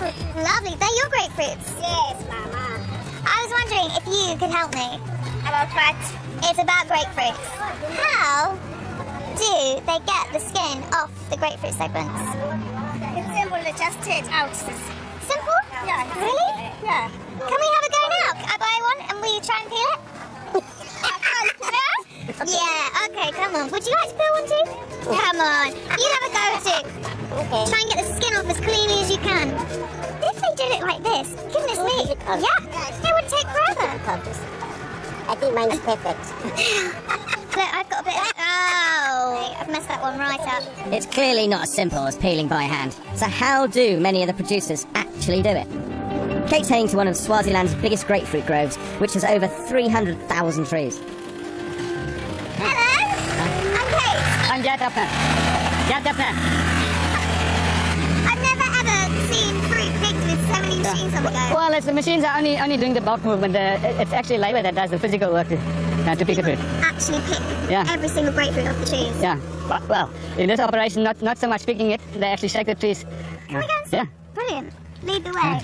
Lovely. They're your grapefruits. Yes, Mama. I was wondering if you could help me. About what? It's about grapefruits. How do they get the skin off the grapefruit segments? It's simple. They just take out. Simple? Yeah. Really? Yeah. Can we have a go now? I buy one and will you try and peel it? Yeah, okay, come on. Would you like to peel one too? Come on. You have a go too. Okay. Try and get the skin off as cleanly as you can. If they did it like this, goodness me. Yeah, it would take forever. I think mine's perfect. Look, I've got a bit of... Oh, I've messed that one right up. It's clearly not as simple as peeling by hand. So how do many of the producers actually do it? Kate's heading to one of Swaziland's biggest grapefruit groves, which has over 300,000 trees. Hello, I'm Kate. I'm Jatapa. I've never ever seen fruit picked with so many machines on the go. Well, the machines are only doing the bulk movement. It's actually labor that does the physical work to pick the fruit. Actually pick Yeah. every single grapefruit off the trees. Yeah. Well, in this operation, not so much picking it. They actually shake the trees. Can we go and see? Yeah. Brilliant. Lead the way.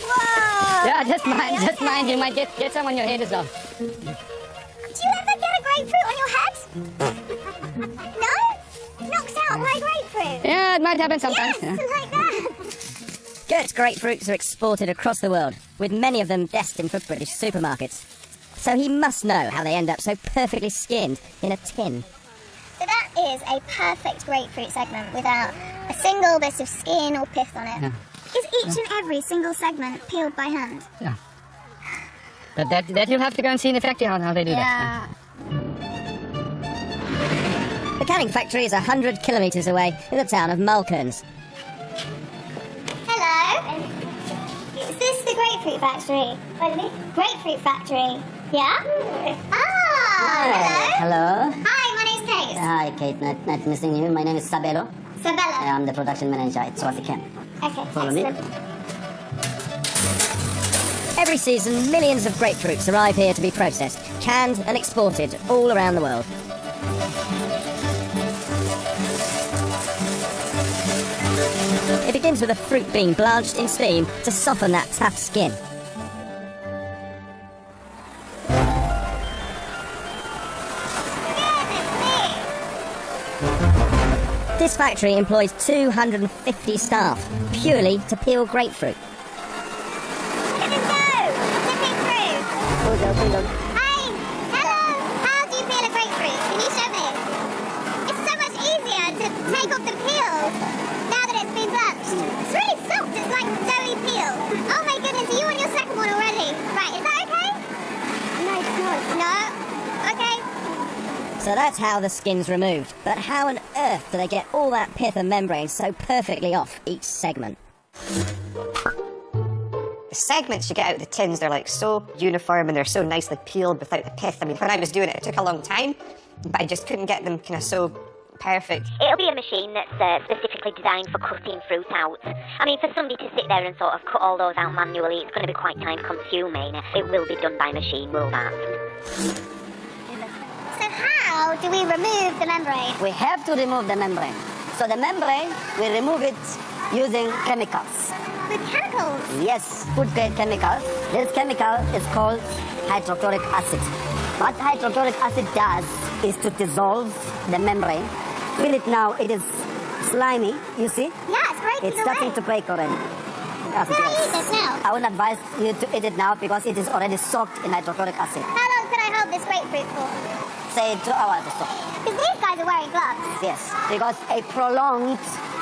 Whoa! Yeah, just mind. You might get some on your head as well. Do you ever get a grapefruit on your head? No? Knocked out by a grapefruit? Yeah, it might happen sometimes. Yes, Yeah. like that. Gert's grapefruits are exported across the world, with many of them destined for British supermarkets. So he must know how they end up so perfectly skinned in a tin. So that is a perfect grapefruit segment without a single bit of skin or pith on it. Yeah. Is each and every single segment peeled by hand? Yeah. But that you'll have to go and see in the factory how they do that. The canning factory is 100 kilometres away in the town of Mulkerns. Hello? Is this the grapefruit factory? Grapefruit factory? Yeah? Ah! Hello? Hello. Hi, my name's Kate. Hi, Kate. Nice meeting you. My name is Sabelo. Sabella. I'm the production manager at Swaziland. Okay, Follow me. excellent. Every season, millions of grapefruits arrive here to be processed, canned and exported all around the world. It begins with the fruit being blanched in steam to soften that tough skin. This factory employs 250 staff, purely to peel grapefruit. Look at this go! Zipping through. Hi! Hello! How do you peel a grapefruit? Can you show me? It's so much easier to take off the peel now that it's been blanched. It's really soft. It's like doughy peel. Oh my goodness, are you on your second one already? Right, is that okay? No, it's not. No? Okay. So that's how the skin's removed. But how on earth do they get all that pith and membrane so perfectly off each segment? The segments you get out of the tins, they're like so uniform and they're so nicely peeled without the pith. I mean, when I was doing it, it took a long time, but I just couldn't get them kind of so perfect. It'll be a machine that's specifically designed for cutting fruit out. I mean, for somebody to sit there and sort of cut all those out manually, it's going to be quite time consuming. It will be done by machine, will that? So how do we remove the membrane? We have to remove the membrane. So the membrane, we remove it using chemicals. With chemicals? Yes, food-grade chemicals. This chemical is called hydrochloric acid. What hydrochloric acid does is to dissolve the membrane. Feel it now, it is slimy, you see? Yeah, it's breaking It's starting away. to break already. Yes, Can I use this now? I would advise you to eat it now because it is already soaked in hydrochloric acid. How long can I hold this grapefruit for? Say 2 hours or so. Because these guys are wearing gloves. Yes, because a prolonged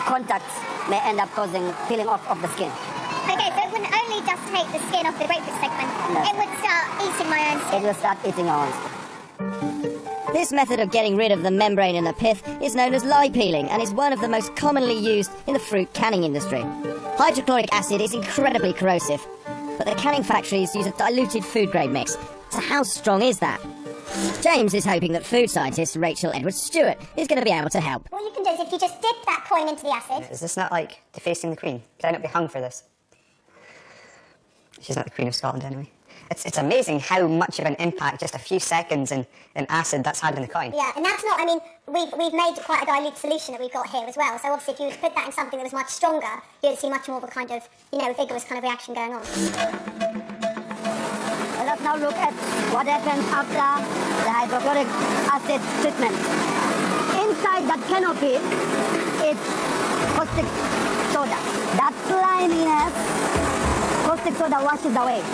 contact may end up causing peeling off of the skin. Okay, so it wouldn't only just take the skin off the grapefruit segment, No. it would start eating my own It skin. will start eating your own skin. This method of getting rid of the membrane and the pith is known as lye peeling and is one of the most commonly used in the fruit canning industry. Hydrochloric acid is incredibly corrosive, but the canning factories use a diluted food-grade mix. So how strong is that? James is hoping that food scientist Rachel Edwards-Stewart is going to be able to help. What you can do is if you just dip that coin into the acid. Is this not like defacing the Queen? Could I not be hung for this? She's not the Queen of Scotland anyway. It's amazing how much of an impact just a few seconds in acid that's had in the coin. Yeah, and that's not, I mean, we've made quite a dilute solution that we've got here as well. So obviously if you were to put that in something that was much stronger, you'd see much more of a kind of, vigorous kind of reaction going on. Let us now look at what happens after the hydrochloric acid treatment. Inside that canopy, it's caustic soda. That sliminess, caustic soda washes away. I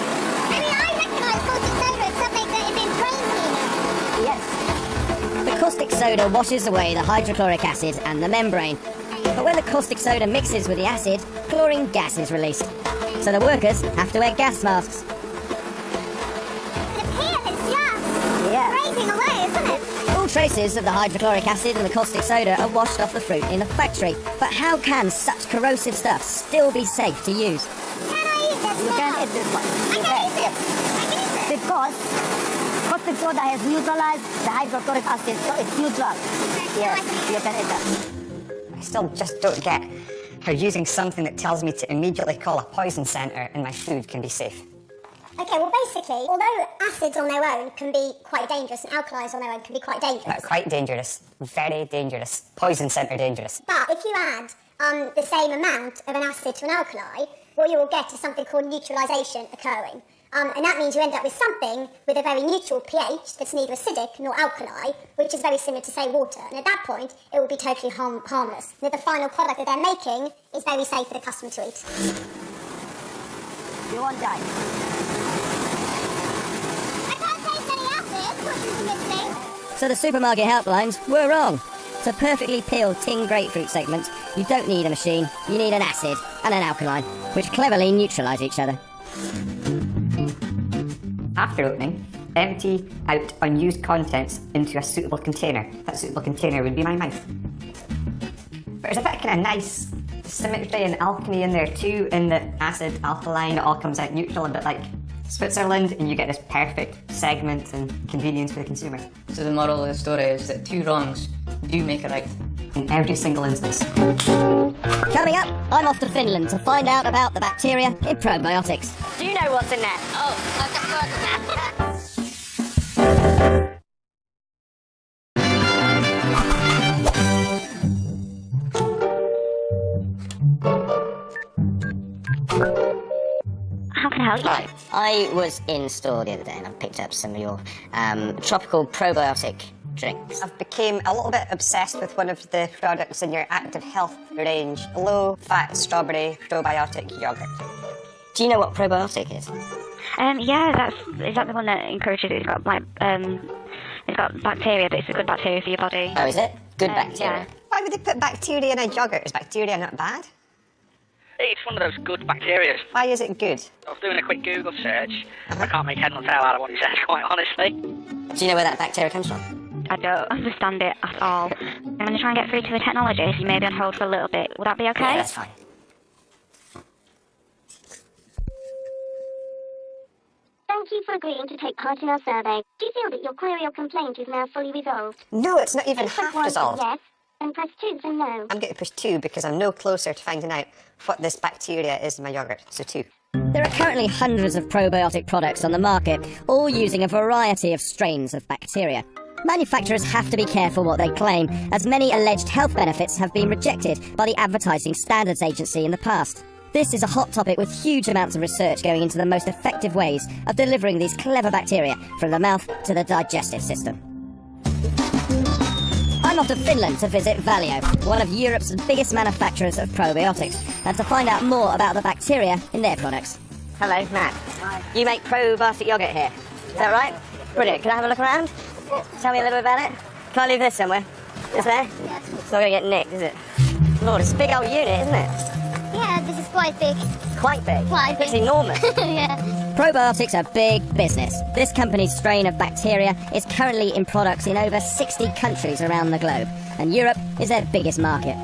mean, I recognise caustic soda as something that is in drain cleaner. Yes. The caustic soda washes away the hydrochloric acid and the membrane. But when the caustic soda mixes with the acid, chlorine gas is released. So the workers have to wear gas masks. The peel is just breaking away, isn't it? All traces of the hydrochloric acid and the caustic soda are washed off the fruit in the factory. But how can such corrosive stuff still be safe to use? Can I eat this You now? can eat this one. I can eat it. I can eat it. Because caustic soda has neutralized the hydrochloric acid, so it's neutral. Yes, you can eat that. I still just don't get how using something that tells me to immediately call a poison centre in my food can be safe. Okay, well basically, although acids on their own can be quite dangerous and alkalis on their own can be quite dangerous. Quite dangerous. Very dangerous. Poison centre dangerous. But if you add the same amount of an acid to an alkali, what you will get is something called neutralisation occurring. And that means you end up with something with a very neutral pH that's neither acidic nor alkali, which is very similar to, say, water. And at that point, it will be totally harmless. And the final product that they're making is very safe for the customer to eat. You won't die. I can't taste any acid, which is missing. So the supermarket helplines were wrong. To perfectly peel tin grapefruit segments, you don't need a machine, you need an acid and an alkaline, which cleverly neutralise each other. After opening, empty out unused contents into a suitable container. That suitable container would be my mouth. But there's a bit of kind of nice symmetry and alchemy in there too, in the acid, alkaline, it all comes out neutral, a bit like Switzerland, and you get this perfect segment and convenience for the consumer. So the moral of the story is that 2 wrongs do make a right. In every single instance. Coming up, I'm off to Finland to find out about the bacteria in probiotics. Do you know what's in there? Oh, I've just got that. How can I help you? Hi, I was in store the other day and I picked up some of your tropical probiotic drinks. I've become a little bit obsessed with one of the products in your active health range, low-fat strawberry probiotic yogurt. Do you know what probiotic is? Yeah, is that the one that encourages it? It's got it's got bacteria, but it's a good bacteria for your body. Oh, is it? Good bacteria. Yeah. Why would they put bacteria in a yogurt? Is bacteria not bad? It's one of those good bacteria. Why is it good? I was doing a quick Google search. I can't make head nor tail out of what it says, quite honestly. Do you know where that bacteria comes from? I don't understand it at all. I'm going to try and get through to the technologist. You may be on hold for a little bit. Would that be okay? Yeah, that's fine. Thank you for agreeing to take part in our survey. Do you feel that your query or complaint is now fully resolved? No, it's not even half Press 1 for resolved. yes, and press 2 for no. I'm going to push 2 because I'm no closer to finding out what this bacteria is in my yogurt. So 2. There are currently hundreds of probiotic products on the market, all using a variety of strains of bacteria. Manufacturers have to be careful what they claim, as many alleged health benefits have been rejected by the Advertising Standards Agency in the past. This is a hot topic with huge amounts of research going into the most effective ways of delivering these clever bacteria from the mouth to the digestive system. I'm off to Finland to visit Valio, one of Europe's biggest manufacturers of probiotics, and to find out more about the bacteria in their products. Hello, Matt. You make probiotic yogurt here. Is that right? Brilliant. Can I have a look around? Tell me a little bit about it. Can I leave this somewhere? Is there? It's not going to get nicked, is it? Lord, it's a big old unit, isn't it? Yeah, this is quite big. Quite big. Quite big. It's enormous. Yeah. Probiotics are big business. This company's strain of bacteria is currently in products in over 60 countries around the globe, and Europe is their biggest market.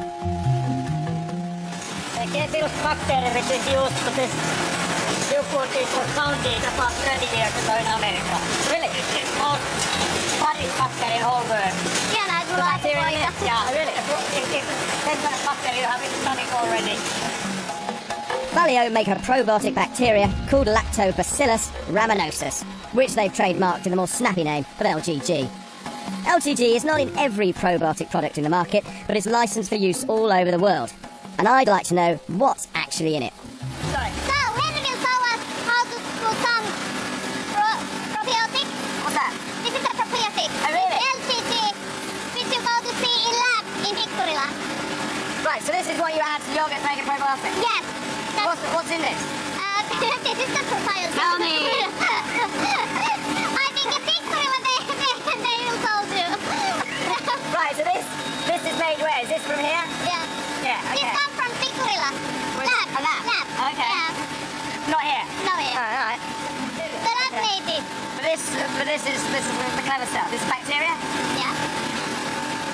The Gefil's bacteria, which is used to this support is was founded about 30 years ago in America. Really? It's the most baddest bacteria in the whole world. Yeah, no, I like it. Yeah, really. It's the bacteria you have in the stomach already. Valio make a probiotic bacteria called Lactobacillus rhamnosus, which they've trademarked in the more snappy name of LGG. LGG is not in every probiotic product in the market, but it's licensed for use all over the world. And I'd like to know what's actually in it. So, when will you tell us how to put some probiotic? What's that? This is a probiotic. Oh, really? LGG, which you go to see in lab in Victoria. Right, so this is what you add to yogurt to make a probiotic? Yes. What's in this? This is the probiotic. Tell me. I think in Victoria they will tell you. Right, so this is made where? Is this from here? Yeah. Yeah, This okay. comes from Victoria. Where's- Lab. a lab? Okay. Yeah. Not here? No, yeah. Alright. The lab made it. But this is the clever stuff. This is bacteria? Yeah.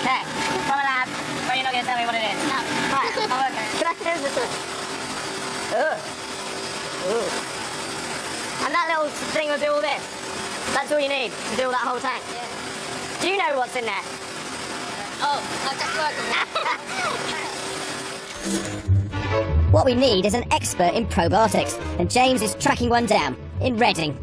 Okay. From a lab, but you're not going to tell me what it is? No. Right, I'll work on it. Can I do this? Ugh. Ooh. And that little thing will do all this? That's all you need to do all that whole tank? Yeah. Do you know what's in there? I'll just work on it. What we need is an expert in probiotics, and James is tracking one down in Reading.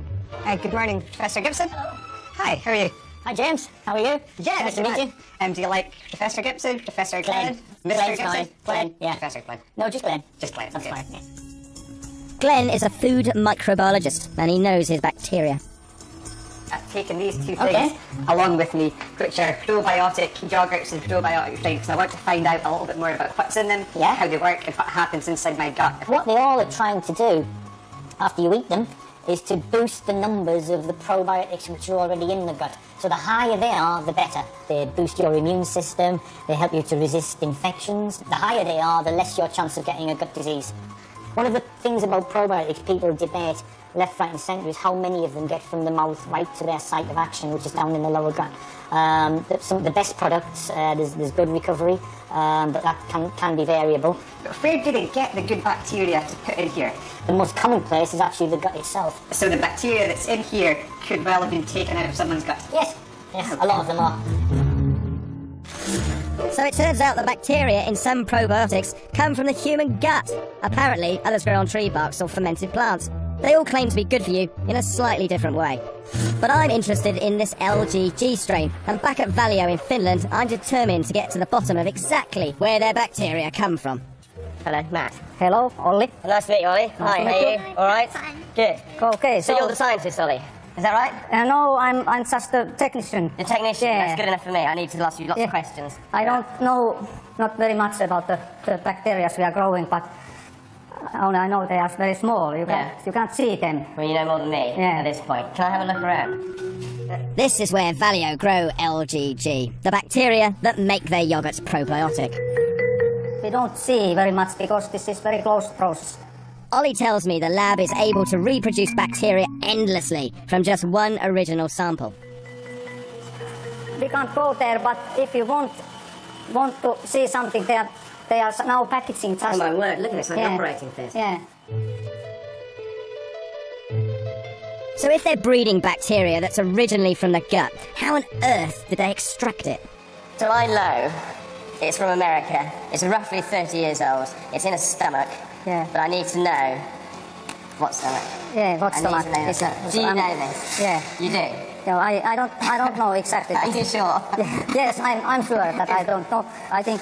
Good morning, Professor Gibson. Hi, how are you? Hi, James. How are you? Yeah, Nice to meet you. Do you like Professor Gibson, Professor Glenn, Glenn. Mr. Glenn's Gibson? fine. Glenn, yeah. Professor Glenn. No, just Glenn. Just Glenn. That's okay. fine. Yeah. Glenn is a food microbiologist, and he knows his bacteria. I've taken these two Okay. things along with me, which are probiotic yogurts and probiotic drinks. And I want to find out a little bit more about what's in them, Yeah. how they work, and what happens inside my gut. What they all are trying to do after you eat them is to boost the numbers of the probiotics which are already in the gut. So the higher they are, the better. They boost your immune system, they help you to resist infections. The higher they are, the less your chance of getting a gut disease. One of the things about probiotics people debate left, right and centre is how many of them get from the mouth right to their site of action, which is down in the lower gut. Some of the best products, there's good recovery, but that can be variable. But where do they get the good bacteria to put in here? The most common place is actually the gut itself. So the bacteria that's in here could well have been taken out of someone's gut. Yes, a lot of them are. So it turns out the bacteria in some probiotics come from the human gut. Apparently, others grow on tree barks or fermented plants. They all claim to be good for you in a slightly different way. But I'm interested in this LGG strain, and back at Valio in Finland, I'm determined to get to the bottom of exactly where their bacteria come from. Hello, Matt. Hello, Ollie. Nice to meet you, Ollie. Hi, how are you? All right? Fine. Good. Okay, So you're the scientist, Ollie? Is that right? no, I'm just a technician. The technician? Yeah. That's good enough for me. I need to ask you lots of questions. I don't know not very much about the bacteria we are growing, but only I know they are very small. You can't see them. Well, you know more than me Yeah. at this point. Can I have a look around? This is where Valio grow LGG, the bacteria that make their yogurts probiotic. We don't see very much because this is very close process. Ollie tells me the lab is able to reproduce bacteria endlessly from just one original sample. We can't go there, but if you want to see something, they are now packaging just. Oh my word, look at this, like Yeah. operating this. Yeah. So if they're breeding bacteria that's originally from the gut, how on earth did they extract it? So I know it's from America. It's roughly 30 years old. It's in a stomach. Yeah. But I need to know what stomach. Yeah, what's I the need to know matter? Do you know this? Yeah. You do? No, I don't know exactly. Are you sure? Yes, I'm sure that I don't know. I think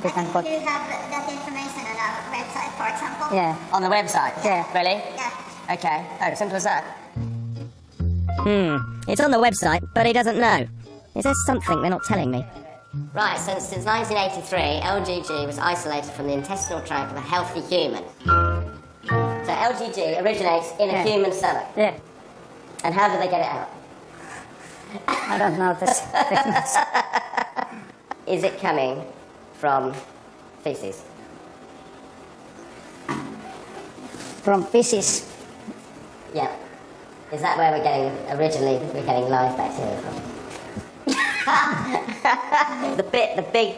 we can put. Do you have that information on our website, for example? Yeah. On the website? Yeah. Really? Yeah. Okay. Oh, simple as that. It's on the website, but he doesn't know. Is there something they're not telling me? Right, so since 1983, LGG was isolated from the intestinal tract of a healthy human. So LGG originates in a Yeah. human stomach. Yeah. And how do they get it out? I don't know this. Is it coming from feces? From feces. Yeah. Is that where we're getting live bacteria from? The big